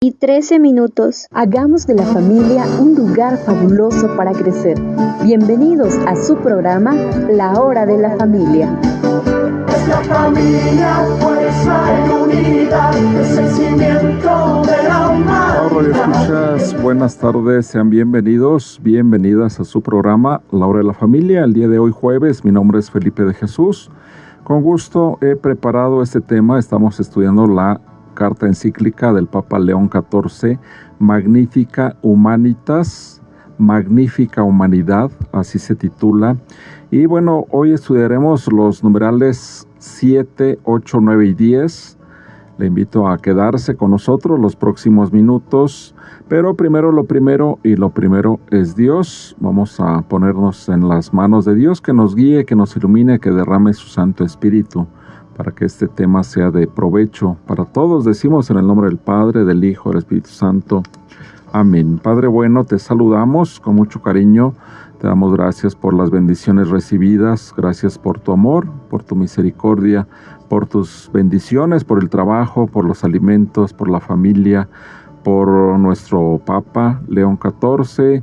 y 13 minutos. Hagamos de la familia un lugar fabuloso para crecer. Bienvenidos a su programa, La Hora de la Familia. Es la familia, fuerza y unidad, es el cimiento de la humanidad. Hola, escuchas, buenas tardes, sean bienvenidos, bienvenidas a su programa, La Hora de la Familia. El día de hoy, jueves, mi nombre es Felipe de Jesús. Con gusto he preparado este tema, estamos estudiando la carta encíclica del Papa León XIV, Magnifica Humanitas, Magnífica Humanidad, así se titula. Y bueno, hoy estudiaremos los numerales 7, 8, 9 y 10. Le invito a quedarse con nosotros los próximos minutos, pero primero lo primero, y lo primero es Dios. Vamos a ponernos en las manos de Dios, que nos guíe, que nos ilumine, que derrame su Santo Espíritu, para que este tema sea de provecho para todos. Decimos en el nombre del Padre, del Hijo, del Espíritu Santo. Amén. Padre bueno, te saludamos con mucho cariño. Te damos gracias por las bendiciones recibidas. Gracias por tu amor, por tu misericordia, por tus bendiciones, por el trabajo, por los alimentos, por la familia, por nuestro Papa León XIV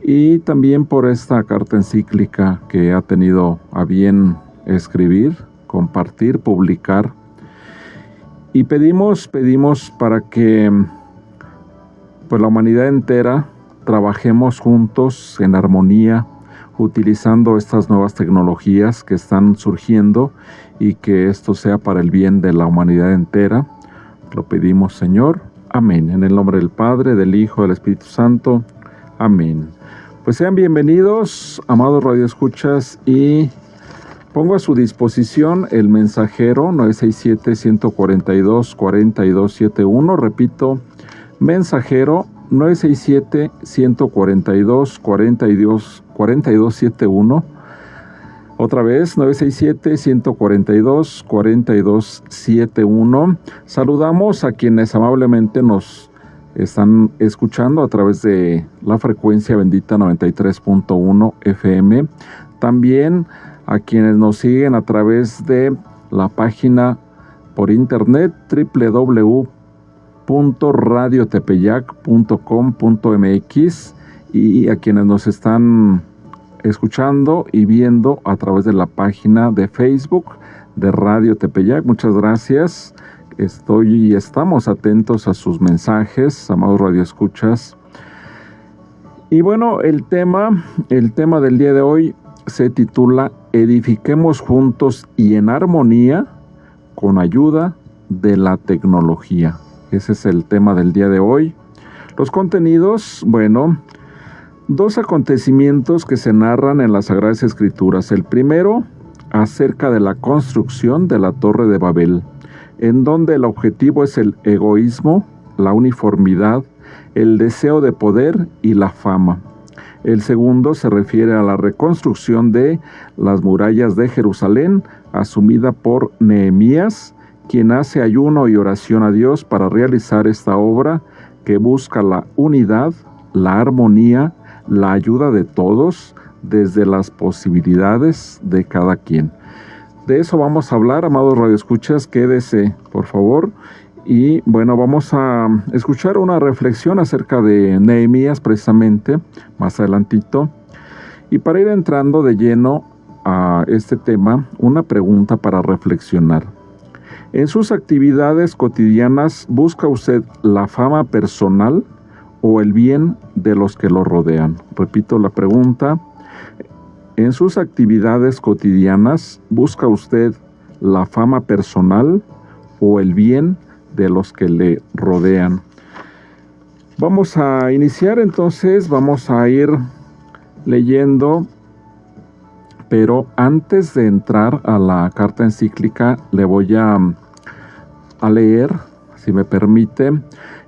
y también por esta carta encíclica que ha tenido a bien escribir, compartir, publicar. Y pedimos para que pues la humanidad entera trabajemos juntos en armonía, utilizando estas nuevas tecnologías que están surgiendo y que esto sea para el bien de la humanidad entera. Lo pedimos, Señor. Amén. En el nombre del Padre, del Hijo, del Espíritu Santo. Amén. Pues sean bienvenidos, amados radioescuchas, y pongo a su disposición el mensajero 967-142-4271. Repito, mensajero 967-142-4271. Otra vez, 967-142-4271. Saludamos a quienes amablemente nos están escuchando a través de la frecuencia bendita 93.1 FM. También a quienes nos siguen a través de la página por internet www.radiotepeyac.com.mx y a quienes nos están escuchando y viendo a través de la página de Facebook de Radio Tepeyac. Muchas gracias. Estamos atentos a sus mensajes, amados radioescuchas. Y bueno, el tema del día de hoy se titula Edifiquemos juntos y en armonía con ayuda de la tecnología. Ese es el tema del día de hoy. Los contenidos, bueno, dos acontecimientos que se narran en las Sagradas Escrituras. El primero, acerca de la construcción de la Torre de Babel, en donde el objetivo es el egoísmo, la uniformidad, el deseo de poder y la fama. El segundo se refiere a la reconstrucción de las murallas de Jerusalén, asumida por Nehemías, quien hace ayuno y oración a Dios para realizar esta obra que busca la unidad, la armonía, la ayuda de todos desde las posibilidades de cada quien. De eso vamos a hablar, amados radioescuchas, quédese por favor. Y bueno, vamos a escuchar una reflexión acerca de Nehemías precisamente, más adelantito. Y para ir entrando de lleno a este tema, una pregunta para reflexionar. En sus actividades cotidianas, ¿busca usted la fama personal o el bien de los que lo rodean? Repito la pregunta. En sus actividades cotidianas, ¿busca usted la fama personal o el bien de los que le rodean? Vamos a iniciar entonces, vamos a ir leyendo, pero antes de entrar a la carta encíclica, le voy a leer, si me permite.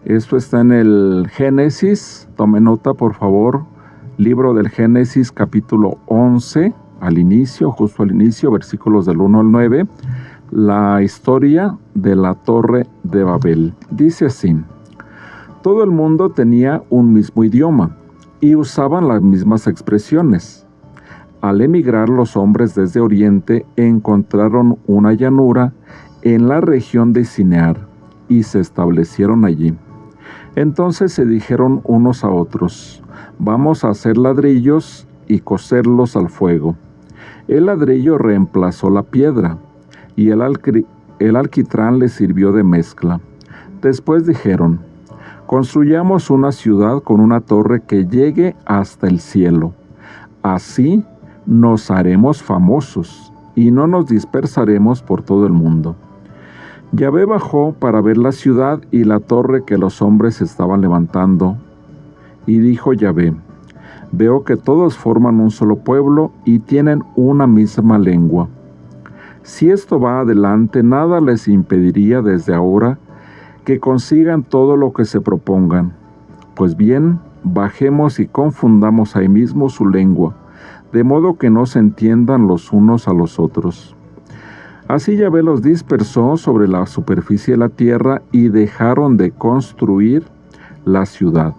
Esto está en el Génesis, tome nota por favor, libro del Génesis capítulo 11, justo al inicio, versículos del 1 al 9, la historia de la Torre de Babel. Dice así: todo el mundo tenía un mismo idioma y usaban las mismas expresiones. Al emigrar los hombres desde Oriente encontraron una llanura en la región de Sinear y se establecieron allí. Entonces se dijeron unos a otros: vamos a hacer ladrillos y coserlos al fuego. El ladrillo reemplazó la piedra, y el alquitrán le sirvió de mezcla. Después dijeron: construyamos una ciudad con una torre que llegue hasta el cielo. Así nos haremos famosos y no nos dispersaremos por todo el mundo. Yahvé bajó para ver la ciudad y la torre que los hombres estaban levantando. Y dijo Yahvé: veo que todos forman un solo pueblo y tienen una misma lengua. Si esto va adelante, nada les impediría desde ahora que consigan todo lo que se propongan. Pues bien, bajemos y confundamos ahí mismo su lengua, de modo que no se entiendan los unos a los otros. Así Yahvé los dispersó sobre la superficie de la tierra y dejaron de construir la ciudad.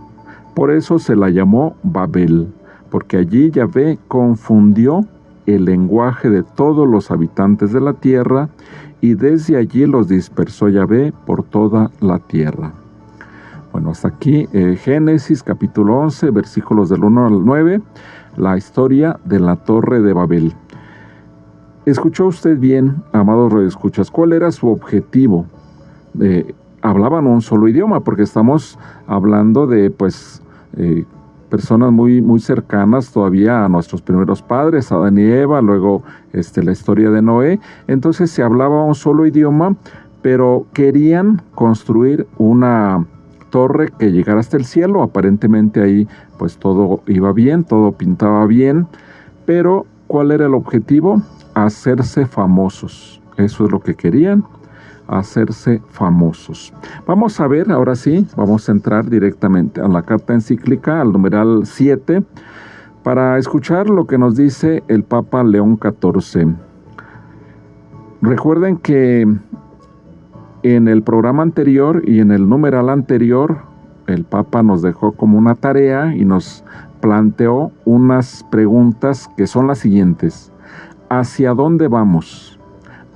Por eso se la llamó Babel, porque allí Yahvé confundió el lenguaje de todos los habitantes de la tierra, y desde allí los dispersó Yahvé por toda la tierra. Bueno, hasta aquí Génesis capítulo 11, versículos del 1 al 9, la historia de la Torre de Babel. ¿Escuchó usted bien, amados radioescuchas? ¿Cuál era su objetivo? Hablaban un solo idioma, porque estamos hablando de personas muy cercanas todavía a nuestros primeros padres, Adán y Eva, luego la historia de Noé. Entonces se hablaba un solo idioma, pero querían construir una torre que llegara hasta el cielo. Aparentemente ahí pues todo iba bien, todo pintaba bien, pero ¿cuál era el objetivo? Hacerse famosos. Eso es lo que querían, hacerse famosos. Vamos a ver, ahora sí, vamos a entrar directamente a la carta encíclica, al numeral 7, para escuchar lo que nos dice el Papa León XIV. Recuerden que en el programa anterior y en el numeral anterior, el Papa nos dejó como una tarea y nos planteó unas preguntas que son las siguientes: ¿hacia dónde vamos?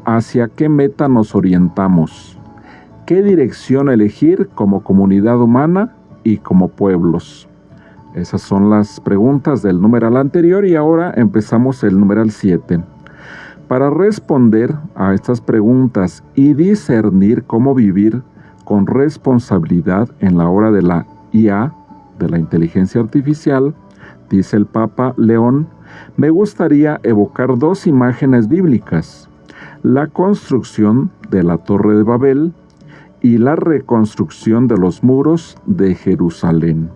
¿Hacia qué meta nos orientamos? ¿Qué dirección elegir como comunidad humana y como pueblos? Esas son las preguntas del numeral anterior y ahora empezamos el numeral 7. Para responder a estas preguntas y discernir cómo vivir con responsabilidad en la hora de la IA, de la inteligencia artificial, dice el Papa León, me gustaría evocar dos imágenes bíblicas: la construcción de la Torre de Babel y la reconstrucción de los muros de Jerusalén.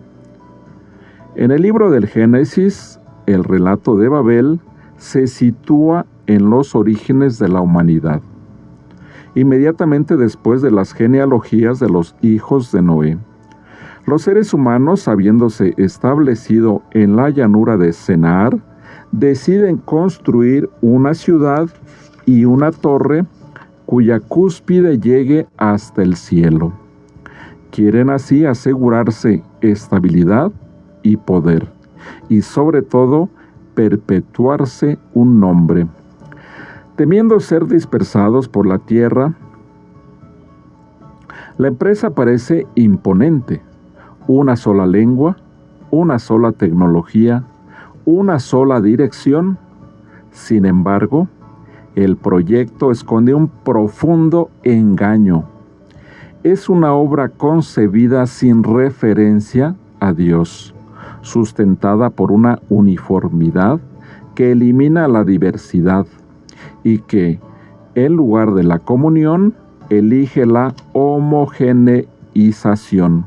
En el libro del Génesis, el relato de Babel se sitúa en los orígenes de la humanidad, inmediatamente después de las genealogías de los hijos de Noé. Los seres humanos, habiéndose establecido en la llanura de Senar, deciden construir una ciudad y una torre cuya cúspide llegue hasta el cielo. Quieren así asegurarse estabilidad y poder, y sobre todo perpetuarse un nombre. Temiendo ser dispersados por la tierra, la empresa parece imponente: una sola lengua, una sola tecnología, una sola dirección. Sin embargo, el proyecto esconde un profundo engaño. Es una obra concebida sin referencia a Dios, sustentada por una uniformidad que elimina la diversidad y que, en lugar de la comunión, elige la homogeneización.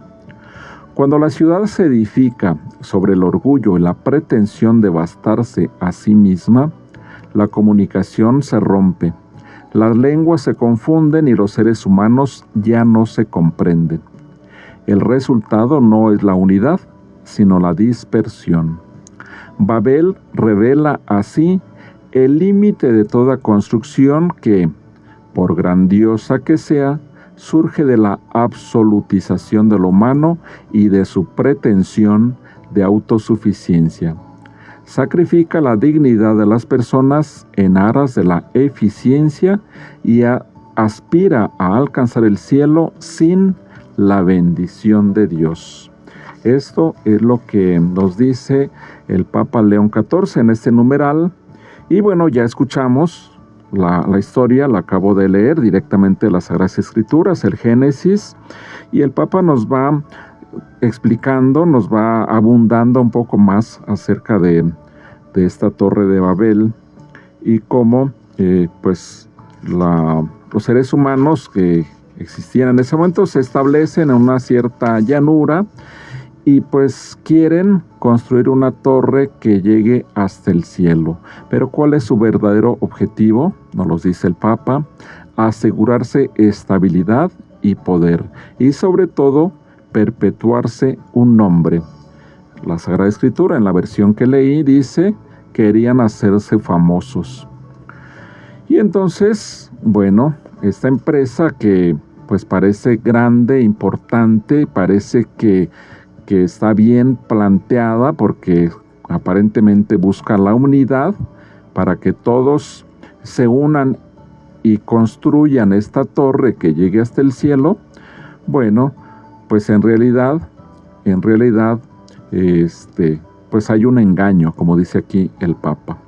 Cuando la ciudad se edifica sobre el orgullo y la pretensión de bastarse a sí misma, la comunicación se rompe, las lenguas se confunden y los seres humanos ya no se comprenden. El resultado no es la unidad, sino la dispersión. Babel revela así el límite de toda construcción que, por grandiosa que sea, surge de la absolutización de lo humano y de su pretensión de autosuficiencia. Sacrifica la dignidad de las personas en aras de la eficiencia y aspira a alcanzar el cielo sin la bendición de Dios. Esto es lo que nos dice el Papa León XIV en este numeral. Y bueno, ya escuchamos la historia, la acabo de leer directamente de las Sagradas Escrituras, el Génesis, y el Papa nos va explicando, nos va abundando un poco más acerca de esta Torre de Babel y cómo pues los seres humanos que existían en ese momento se establecen en una cierta llanura y pues quieren construir una torre que llegue hasta el cielo. Pero ¿cuál es su verdadero objetivo? Nos lo dice el Papa: asegurarse estabilidad y poder, y sobre todo perpetuarse un nombre. La Sagrada Escritura, en la versión que leí, dice: querían hacerse famosos. Y entonces, bueno, esta empresa que pues parece grande, importante, parece que está bien planteada porque aparentemente busca la unidad para que todos se unan y construyan esta torre que llegue hasta el cielo. Bueno, pues en realidad, pues hay un engaño, como dice aquí el Papa.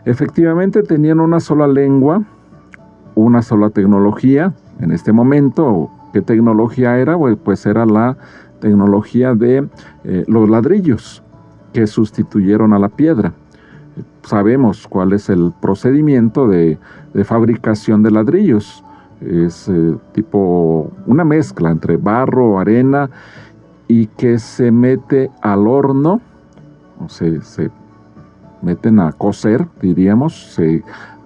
Efectivamente tenían una sola lengua, una sola tecnología. En este momento, ¿qué tecnología era? Pues era la tecnología de los ladrillos que sustituyeron a la piedra. Sabemos cuál es el procedimiento de fabricación de ladrillos. Es tipo una mezcla entre barro, arena, y que se mete al horno, o se meten a cocer, diríamos,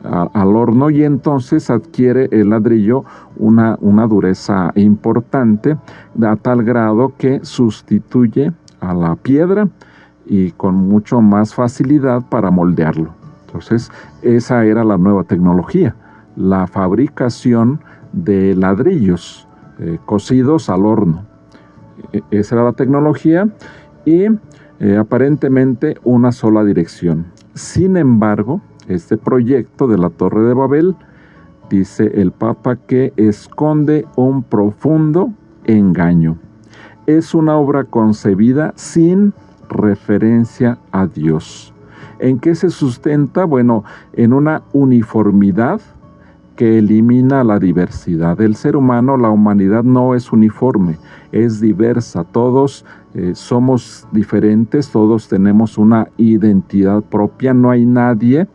al horno, y entonces adquiere el ladrillo una dureza importante, a tal grado que sustituye a la piedra y con mucho más facilidad para moldearlo. Entonces, esa era la nueva tecnología, la fabricación de ladrillos cocidos al horno. Esa era la tecnología y aparentemente una sola dirección. Sin embargo, este proyecto de la Torre de Babel, dice el Papa, que esconde un profundo engaño. Es una obra concebida sin referencia a Dios. ¿En qué se sustenta? Bueno, en una uniformidad que elimina la diversidad. El ser humano, la humanidad no es uniforme, es diversa. Todos somos diferentes, todos tenemos una identidad propia. No hay nadie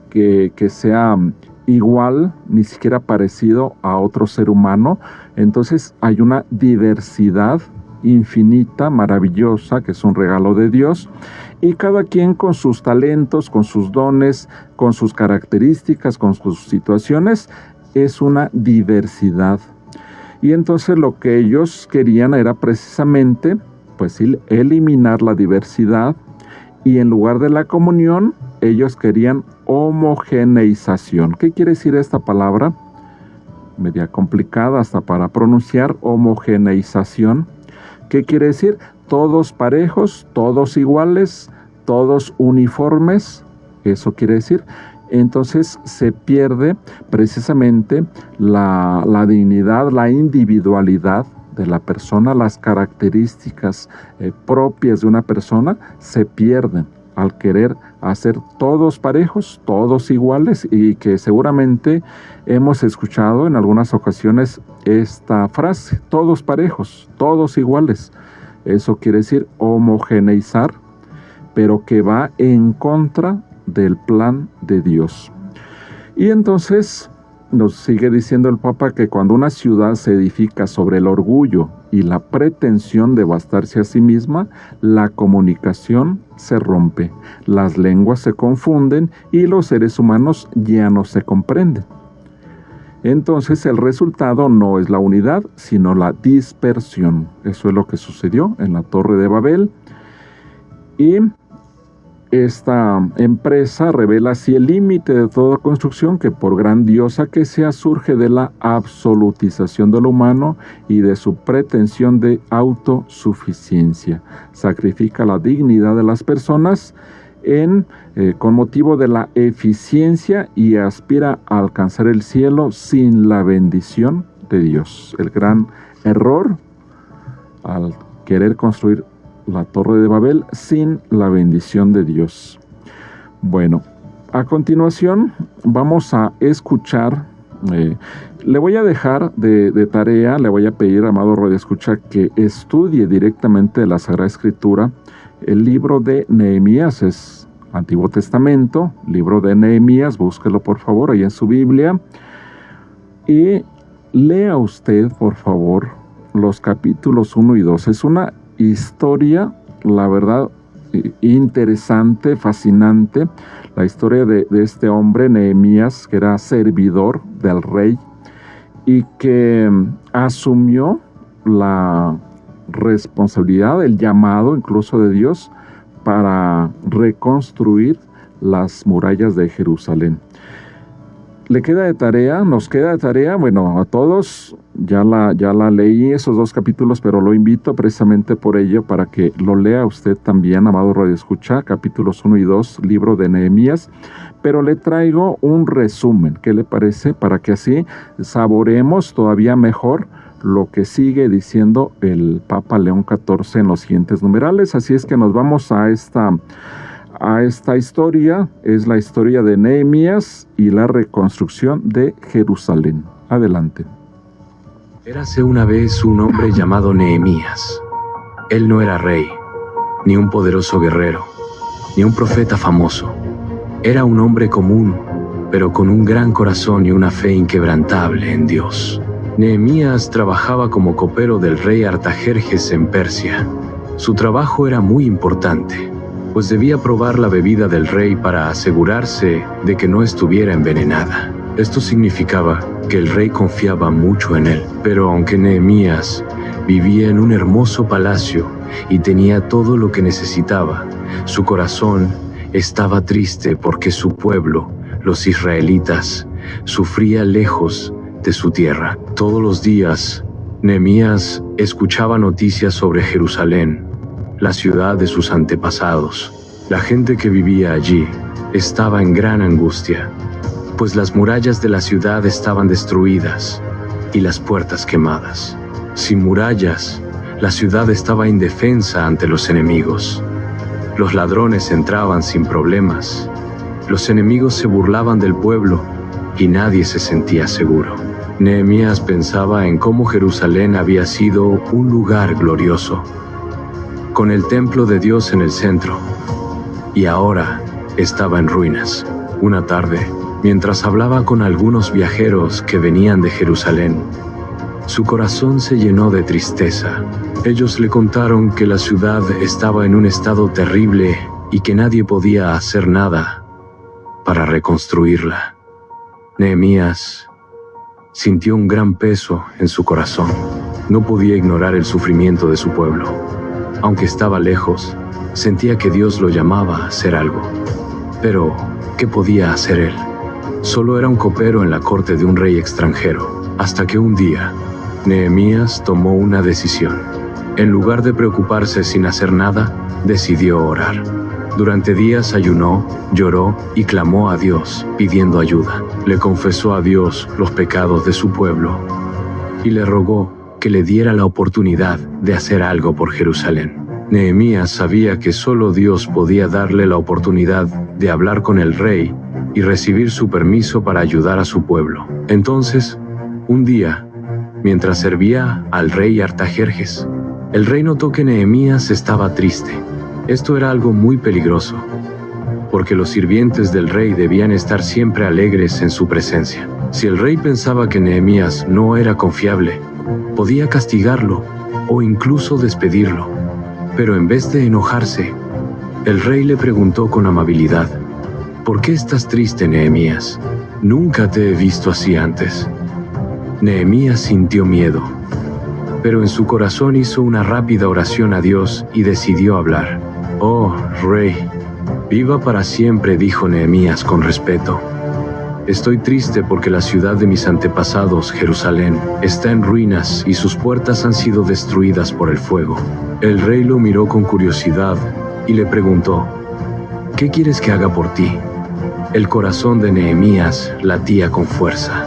que sea igual, ni siquiera parecido a otro ser humano. Entonces hay una diversidad infinita, maravillosa, que es un regalo de Dios, y cada quien con sus talentos, con sus dones, con sus características, con sus situaciones, es una diversidad. Y entonces lo que ellos querían era precisamente pues eliminar la diversidad, y en lugar de la comunión ellos querían homogeneización. ¿Qué quiere decir esta palabra? Media complicada hasta para pronunciar. Homogeneización. ¿Qué quiere decir? Todos parejos, todos iguales, todos uniformes. Eso quiere decir. Entonces se pierde precisamente la dignidad, la individualidad de la persona, las características propias de una persona se pierden al querer hacer todos parejos, todos iguales, y que seguramente hemos escuchado en algunas ocasiones esta frase: todos parejos, todos iguales. Eso quiere decir homogeneizar, pero que va en contra del plan de Dios. Y entonces nos sigue diciendo el Papa que cuando una ciudad se edifica sobre el orgullo y la pretensión de bastarse a sí misma, la comunicación se rompe, las lenguas se confunden y los seres humanos ya no se comprenden. Entonces el resultado no es la unidad, sino la dispersión. Eso es lo que sucedió en la Torre de Babel. Y esta empresa revela así el límite de toda construcción, que por grandiosa que sea, surge de la absolutización de lo humano y de su pretensión de autosuficiencia. Sacrifica la dignidad de las personas con motivo de la eficiencia y aspira a alcanzar el cielo sin la bendición de Dios. El gran error al querer construir la Torre de Babel sin la bendición de Dios. Bueno, a continuación vamos a escuchar, le voy a dejar de tarea, le voy a pedir, amado radioescucha, que estudie directamente la Sagrada Escritura, el libro de Nehemías, es Antiguo Testamento, libro de Nehemías, búsquelo por favor ahí en su Biblia, y lea usted por favor los capítulos 1 y 2. Es una historia, la verdad, interesante, fascinante, la historia de este hombre, Nehemías, que era servidor del rey y que asumió la responsabilidad, el llamado incluso de Dios para reconstruir las murallas de Jerusalén. Le queda de tarea, nos queda de tarea, bueno, a todos, ya la leí esos 2 capítulos, pero lo invito precisamente por ello para que lo lea usted también, amado radioescucha, capítulos 1 y 2, libro de Nehemías, pero le traigo un resumen, ¿qué le parece? Para que así saboreemos todavía mejor lo que sigue diciendo el Papa León XIV en los siguientes numerales. Así es que nos vamos a esta historia, es la historia de Nehemías y la reconstrucción de Jerusalén. Adelante. Érase una vez un hombre llamado Nehemías. Él no era rey, ni un poderoso guerrero, ni un profeta famoso. Era un hombre común, pero con un gran corazón y una fe inquebrantable en Dios. Nehemías trabajaba como copero del rey Artajerjes en Persia. Su trabajo era muy importante, pues debía probar la bebida del rey para asegurarse de que no estuviera envenenada. Esto significaba que el rey confiaba mucho en él. Pero aunque Nehemías vivía en un hermoso palacio y tenía todo lo que necesitaba, su corazón estaba triste porque su pueblo, los israelitas, sufría lejos de su tierra. Todos los días, Nehemías escuchaba noticias sobre Jerusalén, la ciudad de sus antepasados. La gente que vivía allí estaba en gran angustia, pues las murallas de la ciudad estaban destruidas y las puertas quemadas. Sin murallas, la ciudad estaba indefensa ante los enemigos. Los ladrones entraban sin problemas. Los enemigos se burlaban del pueblo y nadie se sentía seguro. Nehemías pensaba en cómo Jerusalén había sido un lugar glorioso, con el templo de Dios en el centro, y ahora estaba en ruinas. Una tarde, mientras hablaba con algunos viajeros que venían de Jerusalén, su corazón se llenó de tristeza. Ellos le contaron que la ciudad estaba en un estado terrible y que nadie podía hacer nada para reconstruirla. Nehemías sintió un gran peso en su corazón. No podía ignorar el sufrimiento de su pueblo. Aunque estaba lejos, sentía que Dios lo llamaba a hacer algo. Pero, ¿qué podía hacer él? Solo era un copero en la corte de un rey extranjero, hasta que un día, Nehemías tomó una decisión. En lugar de preocuparse sin hacer nada, decidió orar. Durante días ayunó, lloró y clamó a Dios, pidiendo ayuda. Le confesó a Dios los pecados de su pueblo y le rogó que le diera la oportunidad de hacer algo por Jerusalén. Nehemías sabía que solo Dios podía darle la oportunidad de hablar con el rey y recibir su permiso para ayudar a su pueblo. Entonces, un día, mientras servía al rey Artajerjes, el rey notó que Nehemías estaba triste. Esto era algo muy peligroso, porque los sirvientes del rey debían estar siempre alegres en su presencia. Si el rey pensaba que Nehemías no era confiable, podía castigarlo o incluso despedirlo. Pero en vez de enojarse, el rey le preguntó con amabilidad: ¿Por qué estás triste, Nehemías? Nunca te he visto así antes. Nehemías sintió miedo, pero en su corazón hizo una rápida oración a Dios y decidió hablar. «Oh, rey, viva para siempre», dijo Nehemías con respeto. «Estoy triste porque la ciudad de mis antepasados, Jerusalén, está en ruinas y sus puertas han sido destruidas por el fuego». El rey lo miró con curiosidad y le preguntó: «¿Qué quieres que haga por ti?». El corazón de Nehemías latía con fuerza.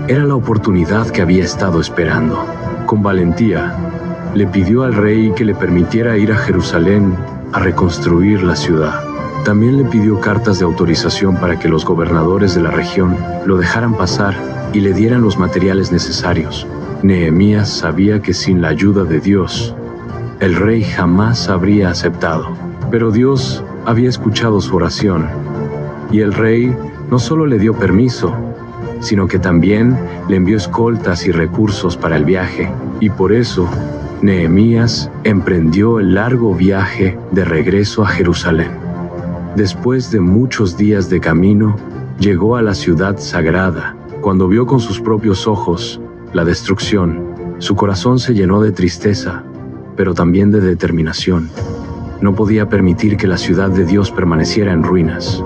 Era la oportunidad que había estado esperando. Con valentía, le pidió al rey que le permitiera ir a Jerusalén a reconstruir la ciudad. También le pidió cartas de autorización para que los gobernadores de la región lo dejaran pasar y le dieran los materiales necesarios. Nehemías sabía que sin la ayuda de Dios, el rey jamás habría aceptado. Pero Dios había escuchado su oración, y el rey no solo le dio permiso, sino que también le envió escoltas y recursos para el viaje, y por eso Nehemías emprendió el largo viaje de regreso a Jerusalén. Después de muchos días de camino, llegó a la ciudad sagrada. Cuando vio con sus propios ojos la destrucción, su corazón se llenó de tristeza, pero también de determinación. No podía permitir que la ciudad de Dios permaneciera en ruinas.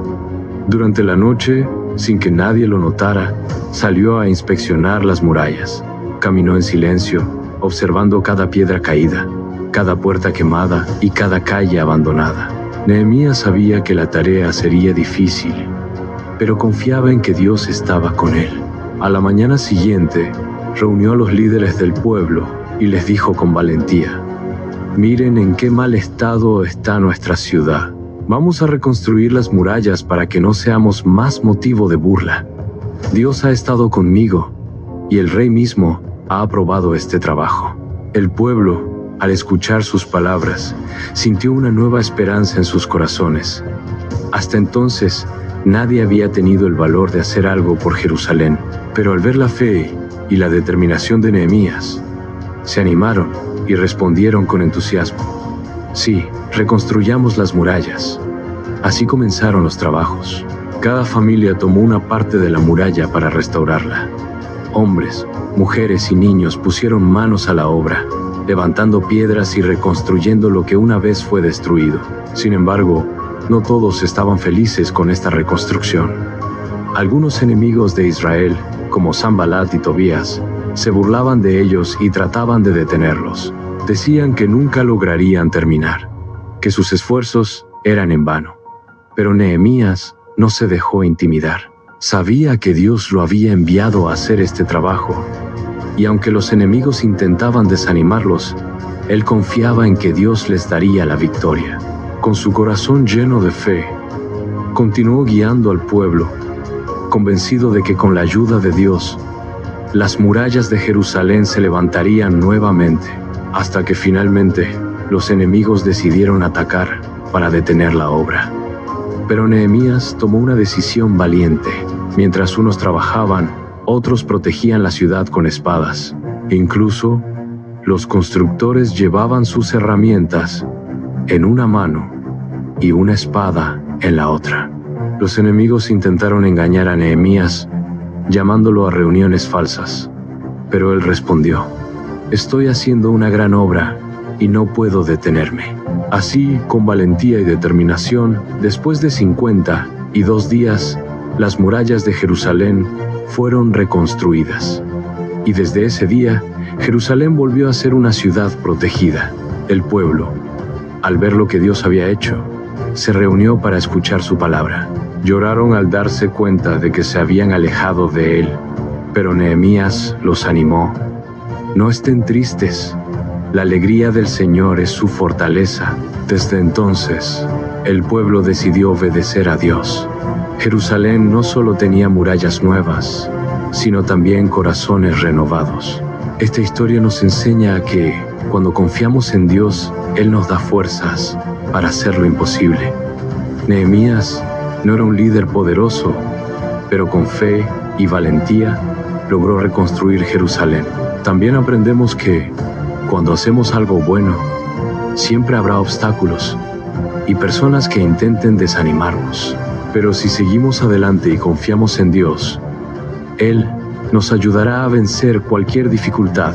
Durante la noche, sin que nadie lo notara, salió a inspeccionar las murallas. Caminó en silencio, observando cada piedra caída, cada puerta quemada y cada calle abandonada. Nehemías sabía que la tarea sería difícil, pero confiaba en que Dios estaba con él. A la mañana siguiente, reunió a los líderes del pueblo y les dijo con valentía: «Miren en qué mal estado está nuestra ciudad. Vamos a reconstruir las murallas para que no seamos más motivo de burla. Dios ha estado conmigo, y el rey mismo ha aprobado este trabajo». El pueblo, al escuchar sus palabras, sintió una nueva esperanza en sus corazones. Hasta entonces, nadie había tenido el valor de hacer algo por Jerusalén, pero al ver la fe y la determinación de Nehemías, se animaron y respondieron con entusiasmo: «Sí, reconstruyamos las murallas». Así comenzaron los trabajos. Cada familia tomó una parte de la muralla para restaurarla. Hombres, mujeres y niños pusieron manos a la obra, levantando piedras y reconstruyendo lo que una vez fue destruido. Sin embargo, no todos estaban felices con esta reconstrucción. Algunos enemigos de Israel, como Sanbalat y Tobías, se burlaban de ellos y trataban de detenerlos. Decían que nunca lograrían terminar, que sus esfuerzos eran en vano. Pero Nehemías no se dejó intimidar. Sabía que Dios lo había enviado a hacer este trabajo, y aunque los enemigos intentaban desanimarlos, él confiaba en que Dios les daría la victoria. Con su corazón lleno de fe, continuó guiando al pueblo, convencido de que con la ayuda de Dios, las murallas de Jerusalén se levantarían nuevamente, hasta que finalmente los enemigos decidieron atacar para detener la obra. Pero Nehemías tomó una decisión valiente. Mientras unos trabajaban, otros protegían la ciudad con espadas. Incluso, los constructores llevaban sus herramientas en una mano y una espada en la otra. Los enemigos intentaron engañar a Nehemías, llamándolo a reuniones falsas. Pero él respondió: «Estoy haciendo una gran obra y no puedo detenerme». Así, con valentía y determinación, después de 52 días, las murallas de Jerusalén fueron reconstruidas. Y desde ese día, Jerusalén volvió a ser una ciudad protegida. El pueblo, al ver lo que Dios había hecho, se reunió para escuchar su palabra. Lloraron al darse cuenta de que se habían alejado de él, pero Nehemías los animó: «No estén tristes. La alegría del Señor es su fortaleza». Desde entonces, el pueblo decidió obedecer a Dios. Jerusalén no solo tenía murallas nuevas, sino también corazones renovados. Esta historia nos enseña que, cuando confiamos en Dios, Él nos da fuerzas para hacer lo imposible. Nehemías no era un líder poderoso, pero con fe y valentía logró reconstruir Jerusalén. También aprendemos que, cuando hacemos algo bueno, siempre habrá obstáculos y personas que intenten desanimarnos. Pero si seguimos adelante y confiamos en Dios, Él nos ayudará a vencer cualquier dificultad.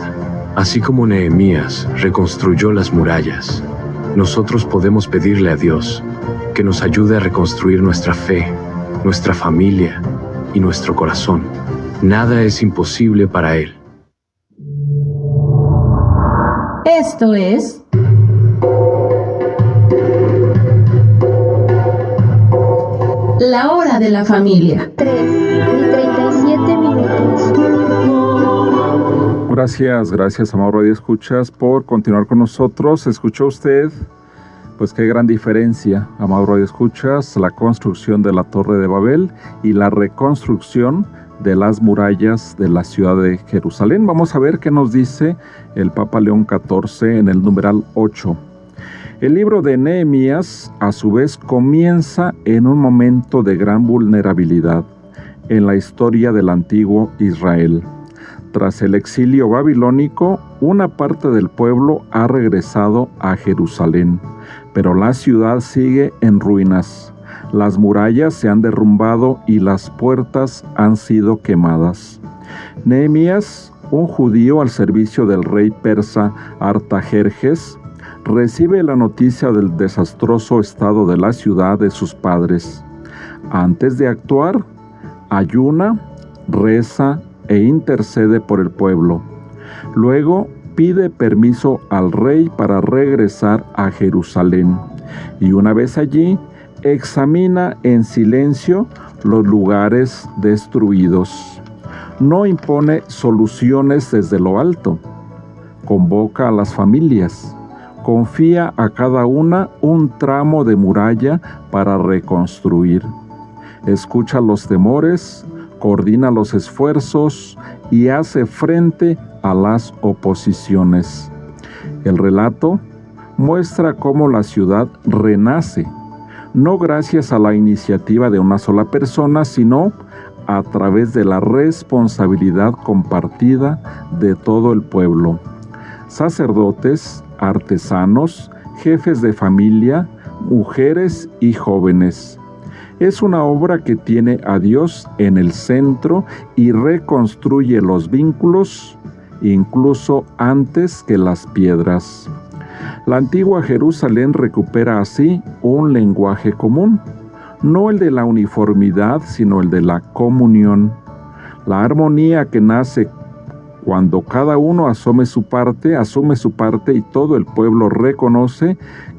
Así como Nehemías reconstruyó las murallas, nosotros podemos pedirle a Dios que nos ayude a reconstruir nuestra fe, nuestra familia y nuestro corazón. Nada es imposible para Él. Esto es La Hora de la Familia. 3:37. Gracias, amado Radio Escuchas, por continuar con nosotros. ¿Escuchó usted? Pues qué gran diferencia, amado Radio Escuchas, la construcción de la Torre de Babel y la reconstrucción de las murallas de la ciudad de Jerusalén. Vamos a ver qué nos dice el Papa León XIV en el numeral 8. El libro de Nehemías, a su vez, comienza en un momento de gran vulnerabilidad en la historia del antiguo Israel. Tras el exilio babilónico, una parte del pueblo ha regresado a Jerusalén, pero la ciudad sigue en ruinas. Las murallas se han derrumbado y las puertas han sido quemadas. Nehemías, un judío al servicio del rey persa Artajerjes, recibe la noticia del desastroso estado de la ciudad de sus padres. Antes de actuar, ayuna, reza e intercede por el pueblo. Luego pide permiso al rey para regresar a Jerusalén y una vez allí examina en silencio los lugares destruidos. No impone soluciones desde lo alto. Convoca a las familias. Confía a cada una un tramo de muralla para reconstruir. Escucha los temores, coordina los esfuerzos y hace frente a las oposiciones. El relato muestra cómo la ciudad renace, no gracias a la iniciativa de una sola persona, sino a través de la responsabilidad compartida de todo el pueblo. Sacerdotes, artesanos, jefes de familia, mujeres y jóvenes. Es una obra que tiene a Dios en el centro y reconstruye los vínculos incluso antes que las piedras. La antigua Jerusalén recupera así un lenguaje común, no el de la uniformidad, sino el de la comunión. La armonía que nace cuando cada uno asume su parte y todo el pueblo reconoce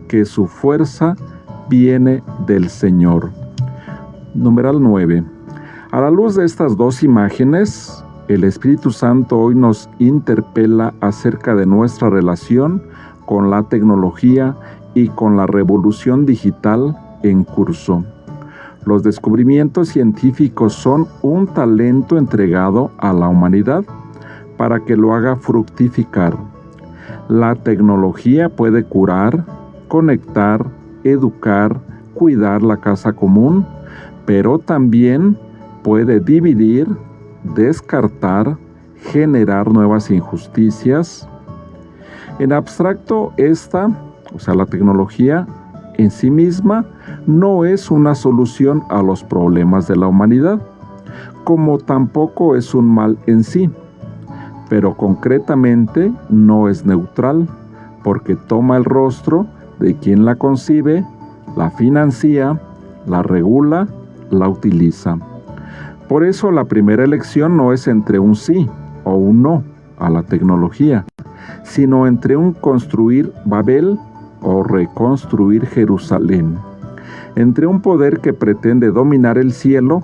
que su fuerza viene del Señor. Numeral 9. A la luz de estas dos imágenes, el Espíritu Santo hoy nos interpela acerca de nuestra relación con la tecnología y con la revolución digital en curso. Los descubrimientos científicos son un talento entregado a la humanidad para que lo haga fructificar. La tecnología puede curar, conectar, educar, cuidar la casa común, pero también puede dividir, descartar, generar nuevas injusticias. En abstracto, la tecnología en sí misma no es una solución a los problemas de la humanidad, como tampoco es un mal en sí, pero concretamente no es neutral, porque toma el rostro de quien la concibe, la financia, la regula, la utiliza. Por eso la primera elección no es entre un sí o un no a la tecnología, sino entre un construir Babel o reconstruir Jerusalén, entre un poder que pretende dominar el cielo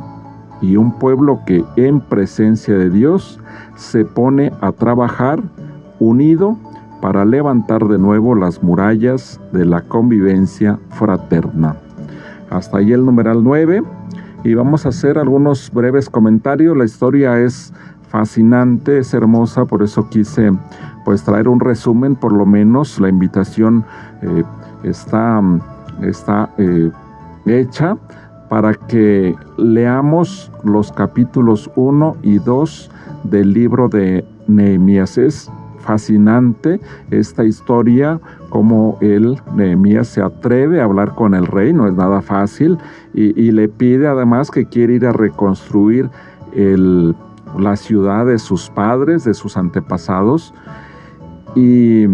y un pueblo que en presencia de Dios se pone a trabajar unido para levantar de nuevo las murallas de la convivencia fraterna. Hasta ahí el numeral 9. Y vamos a hacer algunos breves comentarios. La historia es fascinante, es hermosa, por eso quise traer un resumen, por lo menos. La invitación está hecha para que leamos los capítulos 1 y 2 del libro de Nehemías. Es fascinante esta historia, cómo Nehemías se atreve a hablar con el rey, no es nada fácil, y le pide además que quiere ir a reconstruir la ciudad de sus padres, de sus antepasados. Y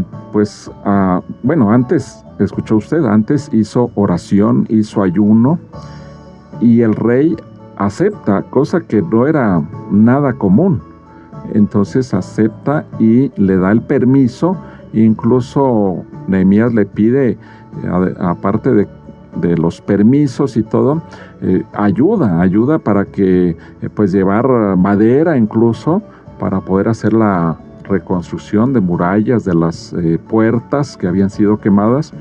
antes, escuchó usted, antes hizo oración, hizo ayuno, y el rey acepta, cosa que no era nada común. Entonces acepta y le da el permiso. Incluso Nehemías le pide, aparte de los permisos y todo, ayuda para que llevar madera incluso para poder hacer la reconstrucción de murallas, de las puertas que habían sido quemadas.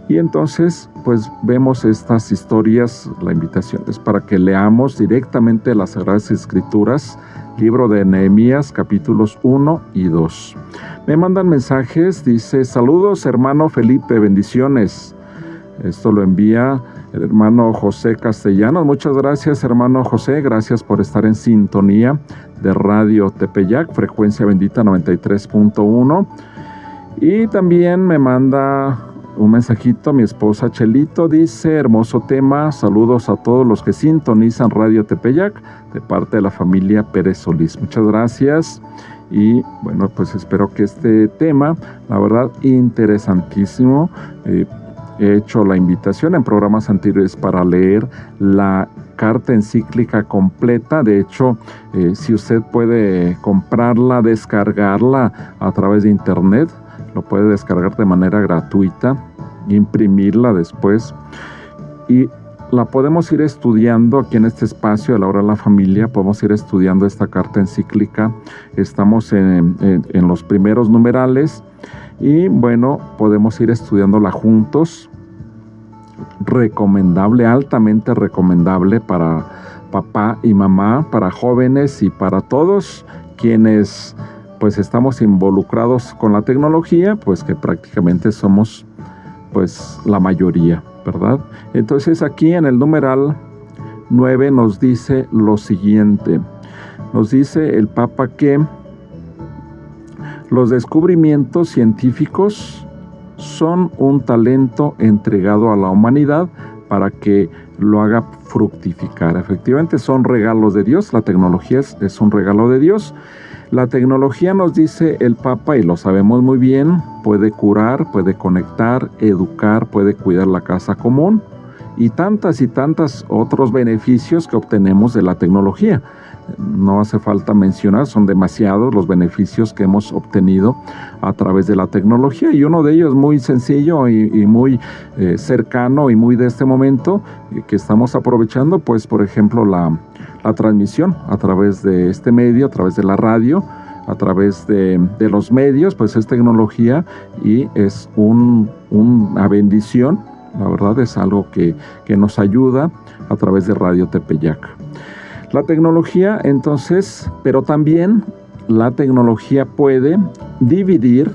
Y entonces, pues vemos estas historias. La invitación es para que leamos directamente las Sagradas Escrituras, libro de Nehemías, capítulos 1 y 2. Me mandan mensajes, dice: saludos hermano Felipe, bendiciones. Esto lo envía el hermano José Castellanos. Muchas gracias, hermano José, gracias por estar en sintonía de Radio Tepeyac, frecuencia bendita 93.1. Y también me manda un mensajito mi esposa Chelito, dice: hermoso tema, saludos a todos los que sintonizan Radio Tepeyac, de parte de la familia Pérez Solís. Muchas gracias. Y bueno, pues espero que este tema, la verdad, interesantísimo. He hecho la invitación en programas anteriores para leer la carta encíclica completa. De hecho, si usted puede comprarla, descargarla a través de internet, lo puede descargar de manera gratuita, imprimirla después y la podemos ir estudiando aquí en este espacio de la Hora de la Familia. Podemos ir estudiando esta carta encíclica. Estamos en los primeros numerales y bueno, podemos ir estudiándola juntos. Recomendable, altamente recomendable para papá y mamá, para jóvenes y para todos quienes pues estamos involucrados con la tecnología, pues que prácticamente somos pues la mayoría, ¿verdad? Entonces aquí en el numeral 9 nos dice lo siguiente. Nos dice el Papa que los descubrimientos científicos son un talento entregado a la humanidad para que lo haga fructificar. Efectivamente son regalos de Dios, la tecnología es un regalo de Dios. La tecnología, nos dice el Papa, y lo sabemos muy bien, puede curar, puede conectar, educar, puede cuidar la casa común y tantas otros beneficios que obtenemos de la tecnología. No hace falta mencionar, son demasiados los beneficios que hemos obtenido a través de la tecnología, y uno de ellos muy sencillo y muy cercano y muy de este momento que estamos aprovechando, pues por ejemplo la transmisión a través de este medio, a través de la radio, a través de los medios, pues es tecnología y es una bendición. La verdad es algo que nos ayuda a través de Radio Tepeyac. La tecnología, entonces, pero también la tecnología puede dividir,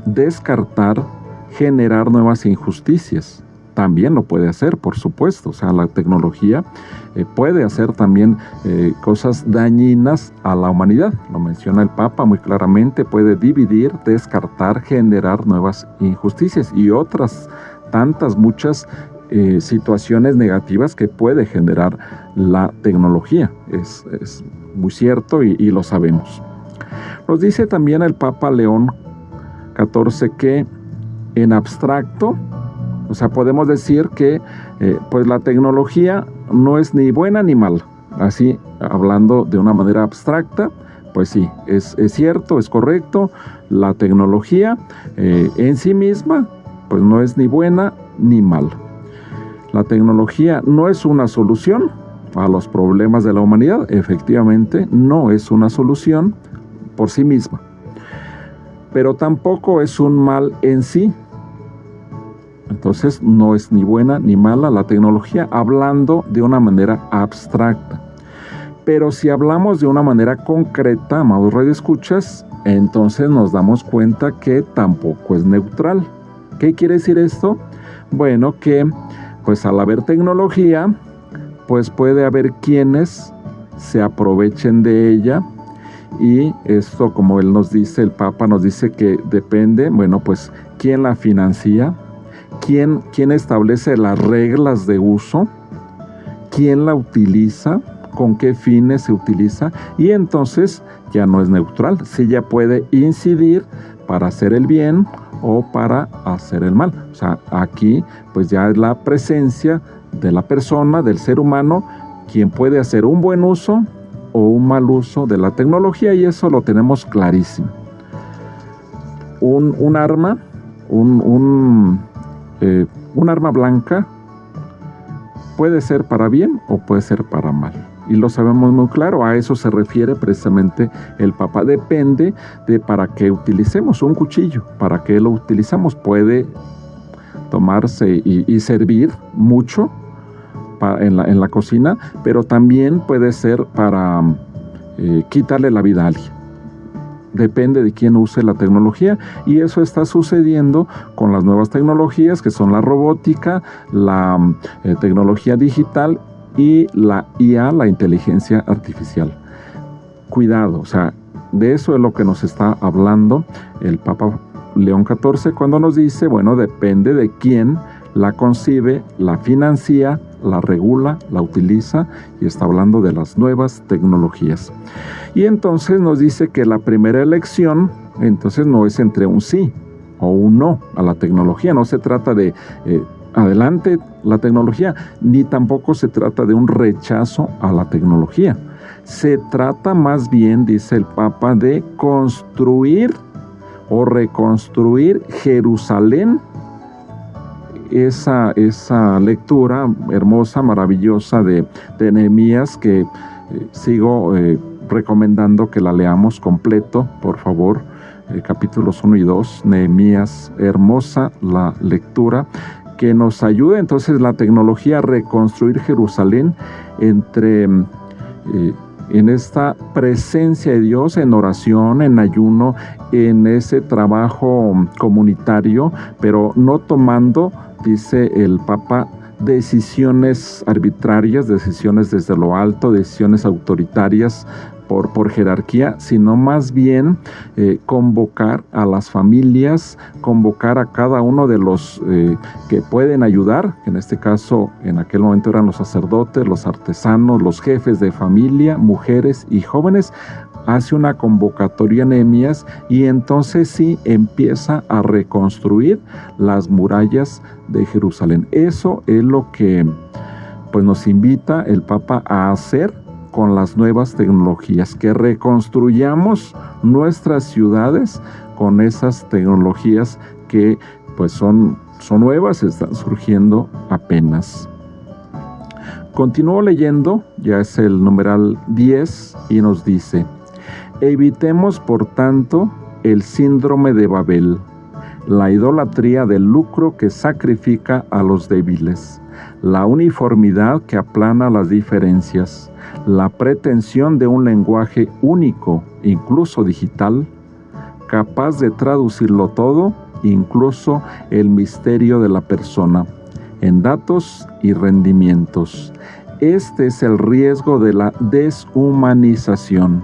descartar, generar nuevas injusticias. También lo puede hacer, por supuesto. O sea, la tecnología puede hacer también cosas dañinas a la humanidad. Lo menciona el Papa muy claramente. Puede dividir, descartar, generar nuevas injusticias y otras tantas, muchas situaciones negativas que puede generar la tecnología. Es muy cierto y lo sabemos. Nos dice también el Papa León XIV que en abstracto, o sea, podemos decir que pues la tecnología no es ni buena ni mala. Así, hablando de una manera abstracta, pues sí, es cierto, es correcto. La tecnología en sí misma, pues no es ni buena ni mala. La tecnología no es una solución a los problemas de la humanidad. Efectivamente, no es una solución por sí misma. Pero tampoco es un mal en sí. Entonces, no es ni buena ni mala la tecnología, hablando de una manera abstracta. Pero si hablamos de una manera concreta, amados radioescuchas, entonces nos damos cuenta que tampoco es neutral. ¿Qué quiere decir esto? Bueno, que pues al haber tecnología, pues puede haber quienes se aprovechen de ella, y esto, como él nos dice, el Papa nos dice que depende, bueno, pues quién la financia, quién establece las reglas de uso, quién la utiliza, con qué fines se utiliza, y entonces ya no es neutral, si ya puede incidir para hacer el bien o para hacer el mal. O sea, aquí pues ya es la presencia de la persona, del ser humano, quien puede hacer un buen uso o un mal uso de la tecnología, y eso lo tenemos clarísimo. Un arma, un arma blanca puede ser para bien o puede ser para mal. Y lo sabemos muy claro, a eso se refiere precisamente el Papa. Depende de para qué utilicemos un cuchillo, para qué lo utilizamos. Puede tomarse y servir mucho en la cocina, pero también puede ser para quitarle la vida a alguien. Depende de quién use la tecnología, y eso está sucediendo con las nuevas tecnologías que son la robótica, la tecnología digital y la IA, la inteligencia artificial. Cuidado, o sea, de eso es lo que nos está hablando el Papa León XIV cuando nos dice, bueno, depende de quién la concibe, la financia, la regula, la utiliza, y está hablando de las nuevas tecnologías. Y entonces nos dice que la primera elección, entonces no es entre un sí o un no a la tecnología, no se trata de adelante la tecnología, ni tampoco se trata de un rechazo a la tecnología. Se trata más bien, dice el Papa, de construir o reconstruir Jerusalén. Esa lectura hermosa, maravillosa de Nehemías, que sigo recomendando que la leamos completo, por favor, capítulos 1 y 2, Nehemías, hermosa la lectura, que nos ayuda entonces la tecnología a reconstruir Jerusalén en esta presencia de Dios, en oración, en ayuno, en ese trabajo comunitario, pero no tomando, dice el Papa, decisiones arbitrarias, decisiones desde lo alto, decisiones autoritarias por jerarquía, sino más bien convocar a las familias, convocar a cada uno de los que pueden ayudar. En este caso, en aquel momento eran los sacerdotes, los artesanos, los jefes de familia, mujeres y jóvenes. Hace una convocatoria Nehemías y entonces sí empieza a reconstruir las murallas de Jerusalén. Eso es lo que pues nos invita el Papa a hacer con las nuevas tecnologías, que reconstruyamos nuestras ciudades con esas tecnologías que pues son nuevas, están surgiendo apenas. Continúo leyendo, ya es el numeral 10, y nos dice: evitemos por tanto el síndrome de Babel, la idolatría del lucro que sacrifica a los débiles, la uniformidad que aplana las diferencias, la pretensión de un lenguaje único, incluso digital, capaz de traducirlo todo, incluso el misterio de la persona, en datos y rendimientos. Este es el riesgo de la deshumanización.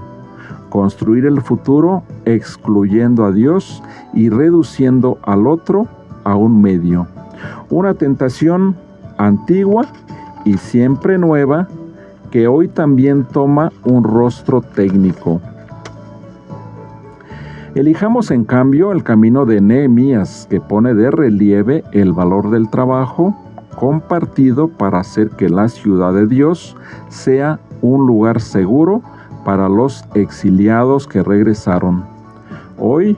Construir el futuro excluyendo a Dios y reduciendo al otro a un medio. Una tentación antigua y siempre nueva, que hoy también toma un rostro técnico. Elijamos en cambio el camino de Nehemías, que pone de relieve el valor del trabajo compartido para hacer que la ciudad de Dios sea un lugar seguro para los exiliados que regresaron. Hoy,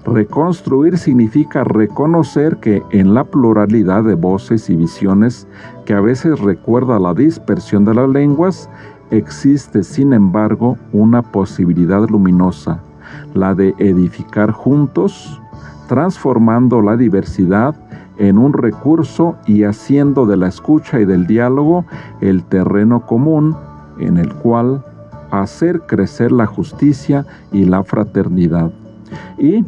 reconstruir significa reconocer que en la pluralidad de voces y visiones que a veces recuerda la dispersión de las lenguas, existe sin embargo una posibilidad luminosa, la de edificar juntos, transformando la diversidad en un recurso y haciendo de la escucha y del diálogo el terreno común en el cual hacer crecer la justicia y la fraternidad. Y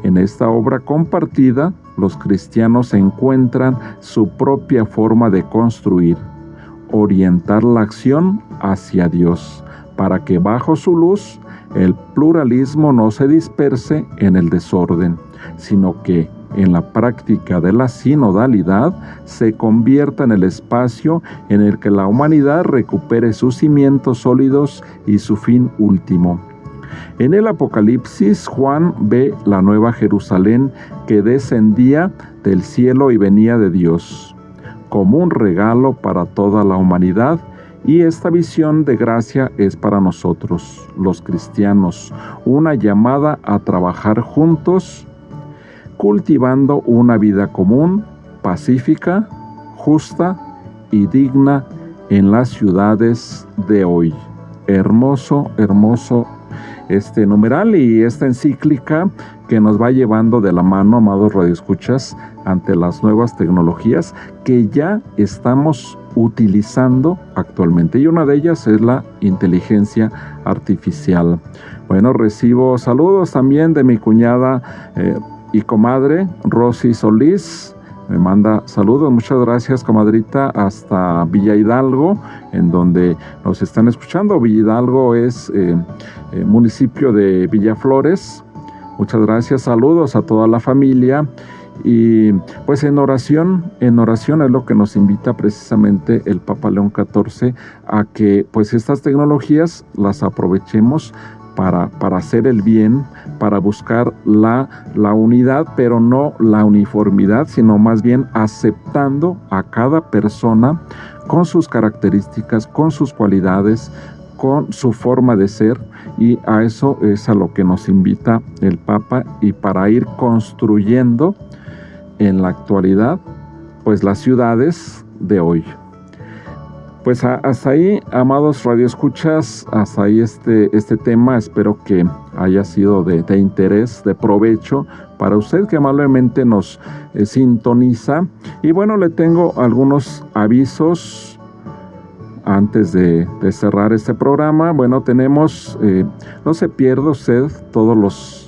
en esta obra compartida, los cristianos encuentran su propia forma de construir, orientar la acción hacia Dios, para que bajo su luz el pluralismo no se disperse en el desorden, sino que en la práctica de la sinodalidad se convierta en el espacio en el que la humanidad recupere sus cimientos sólidos y su fin último. En el Apocalipsis, Juan ve la nueva Jerusalén que descendía del cielo y venía de Dios, como un regalo para toda la humanidad, y esta visión de gracia es para nosotros, los cristianos, una llamada a trabajar juntos, cultivando una vida común, pacífica, justa y digna en las ciudades de hoy. Hermoso, hermoso este numeral y esta encíclica que nos va llevando de la mano, amados radioescuchas, ante las nuevas tecnologías que ya estamos utilizando actualmente. Y una de ellas es la inteligencia artificial. Bueno, recibo saludos también de mi cuñada y comadre, Rosy Solís. Me manda saludos, muchas gracias, comadrita, hasta Villa Hidalgo, en donde nos están escuchando. Villa Hidalgo es municipio de Villaflores. Muchas gracias, saludos a toda la familia. Y pues en oración es lo que nos invita precisamente el Papa León XIV a que pues estas tecnologías las aprovechemos para hacer el bien, para buscar la unidad, pero no la uniformidad, sino más bien aceptando a cada persona con sus características, con sus cualidades, con su forma de ser, y a eso es a lo que nos invita el Papa, y para ir construyendo en la actualidad pues las ciudades de hoy. Pues hasta ahí, amados radioescuchas, hasta ahí este tema. Espero que haya sido de interés, de provecho para usted que amablemente nos sintoniza. Y bueno, le tengo algunos avisos antes de cerrar este programa. Bueno, tenemos, no se pierda usted todos los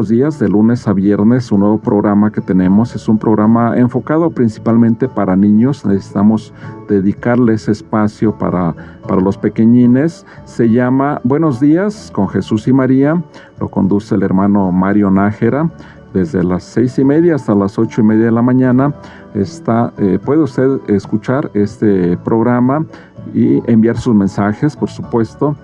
días, de lunes a viernes, un nuevo programa que tenemos. Es un programa enfocado principalmente para niños. Necesitamos dedicarles espacio para los pequeñines. Se llama Buenos Días con Jesús y María. Lo conduce el hermano Mario Nájera. Desde las 6:30 hasta las 8:30 de la mañana puede usted escuchar este programa y enviar sus mensajes, por supuesto.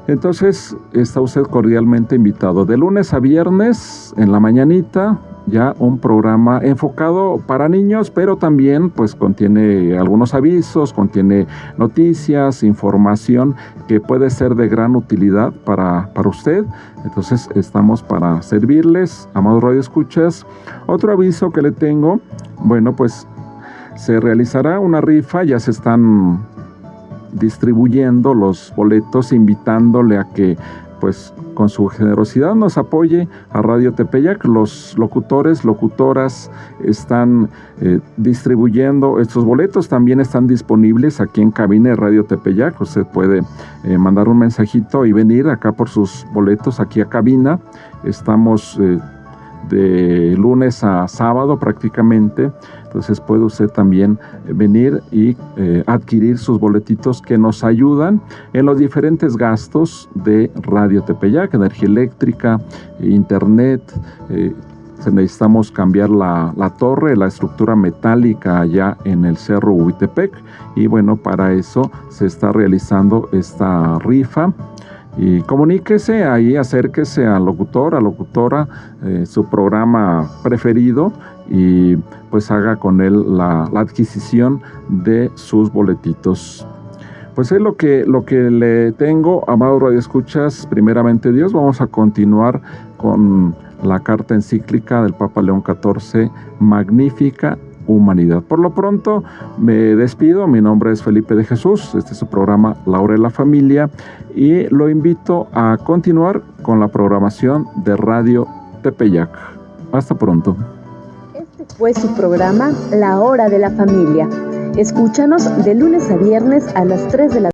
Entonces, está usted cordialmente invitado. De lunes a viernes, en la mañanita, ya un programa enfocado para niños, pero también pues contiene algunos avisos, contiene noticias, información que puede ser de gran utilidad para usted. Entonces, estamos para servirles, amados radioescuchas. Otro aviso que le tengo, bueno, pues se realizará una rifa, ya se están distribuyendo los boletos, invitándole a que pues con su generosidad nos apoye a Radio Tepeyac. Los locutores, locutoras están distribuyendo estos boletos. También están disponibles aquí en cabina de Radio Tepeyac. Usted puede mandar un mensajito y venir acá por sus boletos aquí a cabina. Estamos de lunes a sábado prácticamente. Entonces puede usted también venir y adquirir sus boletitos que nos ayudan en los diferentes gastos de Radio Tepeyac, energía eléctrica, internet. Necesitamos cambiar la torre, la estructura metálica allá en el Cerro Huitepec, y bueno, para eso se está realizando esta rifa. Y comuníquese ahí, acérquese al locutor, a locutora, su programa preferido, y pues haga con él la adquisición de sus boletitos. Pues es lo que le tengo, amados radioescuchas. Primeramente Dios, vamos a continuar con la carta encíclica del Papa León XIV, Magnífica Humanidad. Por lo pronto me despido. Mi nombre es Felipe de Jesús. Este es su programa La Hora de la Familia, y lo invito a continuar con la programación de Radio Tepeyac. Hasta pronto. Este fue su programa La Hora de la Familia. Escúchanos de lunes a viernes a las 3 de la